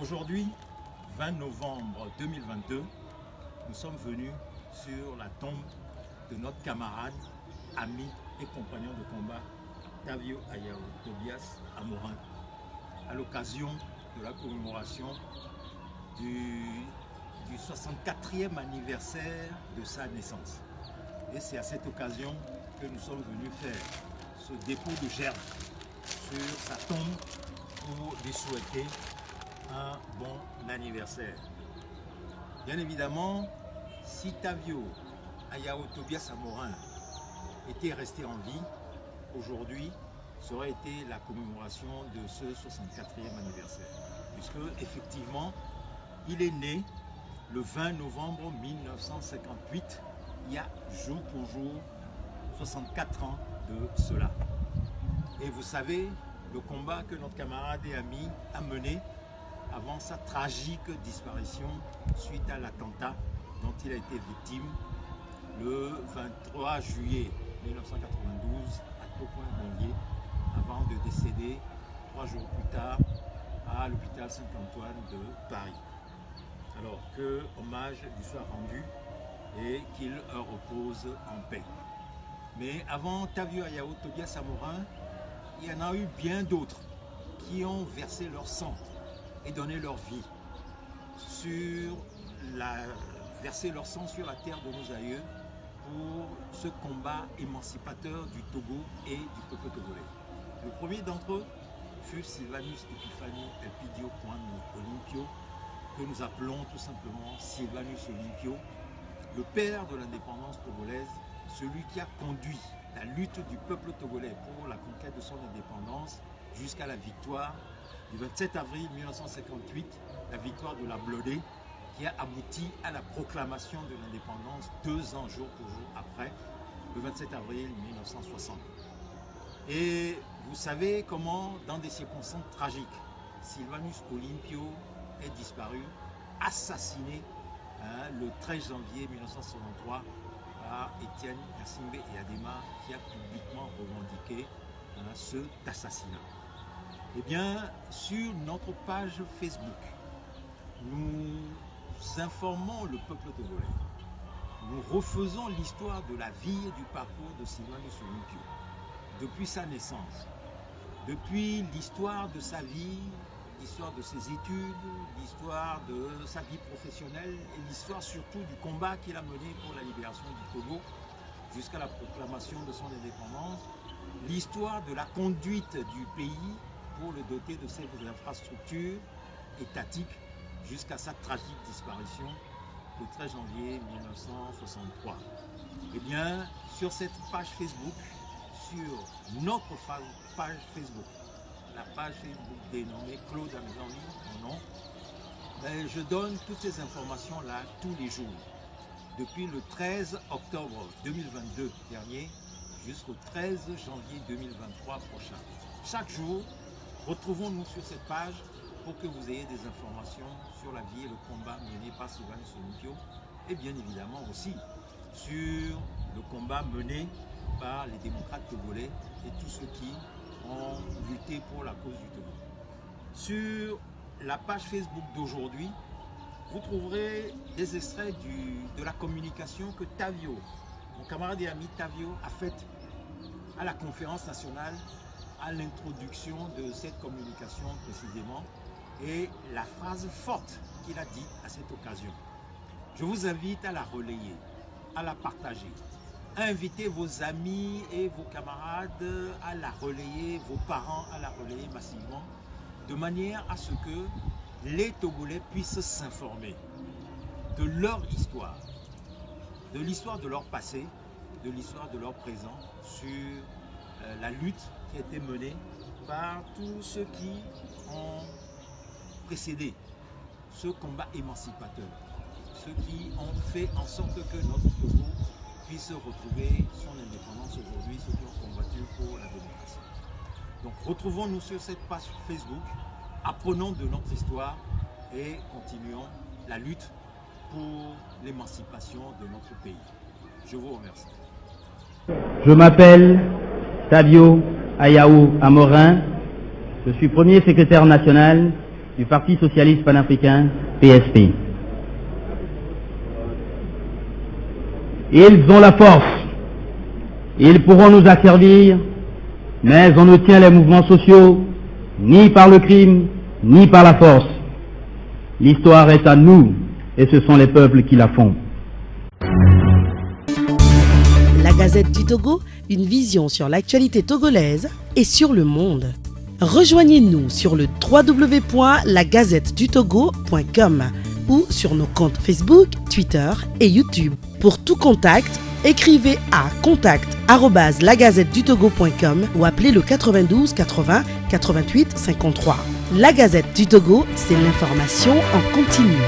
Aujourd'hui, 20 novembre 2022, nous sommes venus sur la tombe de notre camarade, ami et compagnon de combat, Tavio Ayao Tobias Amorin, à l'occasion de la commémoration du 64e anniversaire de sa naissance. Et c'est à cette occasion que nous sommes venus faire ce dépôt de gerbe sur sa tombe pour lui souhaiter un bon anniversaire. Bien évidemment, si Tavio Ayao Tobias Amorin était resté en vie, aujourd'hui, ça aurait été la commémoration de ce 64e anniversaire. Puisque, effectivement, il est né le 20 novembre 1958, il y a jour pour jour 64 ans de cela. Et vous savez, le combat que notre camarade et ami a mené avant sa tragique disparition suite à l'attentat dont il a été victime le 23 juillet 1992 à Tocoin-Gonvier, avant de décéder 3 jours plus tard à l'hôpital Saint-Antoine de Paris. Alors que hommage lui soit rendu et qu'il repose en paix. Mais avant Tavio Ayao Tobias Amorin, il y en a eu bien d'autres qui ont versé leur sang et donné leur vie verser leur sang sur la terre de nos aïeux pour ce combat émancipateur du Togo et du peuple togolais. Le premier d'entre eux fut Sylvanus Epiphanie Elpidio Kwame Olympio, que nous appelons tout simplement Sylvanus Olympio, le père de l'indépendance togolaise, celui qui a conduit la lutte du peuple togolais pour la conquête de son indépendance jusqu'à la victoire du 27 avril 1958, la victoire de la Blodé, qui a abouti à la proclamation de l'indépendance 2 ans jour pour jour après, le 27 avril 1960. Et vous savez comment, dans des circonstances tragiques, Sylvanus Olympio est disparu, assassiné le 13 janvier 1963 par Étienne Kassimbe et Adema, qui a publiquement revendiqué cet assassinat. Eh bien, sur notre page Facebook, nous informons le peuple togolais. Nous refaisons l'histoire de la vie et du parcours de Sylvanus Olympio, depuis sa naissance, depuis l'histoire de sa vie, l'histoire de ses études, l'histoire de sa vie professionnelle et l'histoire surtout du combat qu'il a mené pour la libération du Togo jusqu'à la proclamation de son indépendance, l'histoire de la conduite du pays pour le doter de ses infrastructures étatiques jusqu'à sa tragique disparition le 13 janvier 1963. Eh bien, sur cette page Facebook, sur notre page Facebook, la page Facebook dénommée Claude Amzanvi, mon nom, je donne toutes ces informations-là tous les jours, depuis le 13 octobre 2022 dernier jusqu'au 13 janvier 2023 prochain. Chaque jour, retrouvons-nous sur cette page pour que vous ayez des informations sur la vie et le combat mené par Sylvanus Olympio et bien évidemment aussi sur le combat mené par les démocrates togolais et tous ceux qui ont lutté pour la cause du Togo. Sur la page Facebook d'aujourd'hui, vous trouverez des extraits de la communication que Tavio, mon camarade et ami Tavio, a faite à la conférence nationale à l'introduction de cette communication précisément et la phrase forte qu'il a dite à cette occasion. Je vous invite à la relayer, à la partager, à inviter vos amis et vos camarades à la relayer, vos parents à la relayer massivement, de manière à ce que les Togolais puissent s'informer de leur histoire, de l'histoire de leur passé, de l'histoire de leur présent sur la lutte qui a été menée par tous ceux qui ont précédé ce combat émancipateur, ceux qui ont fait en sorte que notre Togo puisse retrouver son indépendance aujourd'hui, ceux qui ont combattu pour la démocratie. Donc retrouvons-nous sur cette page Facebook, apprenons de notre histoire et continuons la lutte pour l'émancipation de notre pays. Je vous remercie. Je m'appelle Tavio Ayao Amorin, je suis premier secrétaire national du Parti socialiste panafricain, PSP. Ils ont la force, ils pourront nous asservir, mais on ne tient les mouvements sociaux ni par le crime, ni par la force. L'histoire est à nous, et ce sont les peuples qui la font. La Gazette du Togo, une vision sur l'actualité togolaise et sur le monde. Rejoignez-nous sur le www.lagazettedutogo.com ou sur nos comptes Facebook, Twitter et YouTube. Pour tout contact, écrivez à contact@lagazettedutogo.com ou appelez le 92 80 88 53. La Gazette du Togo, c'est l'information en continu.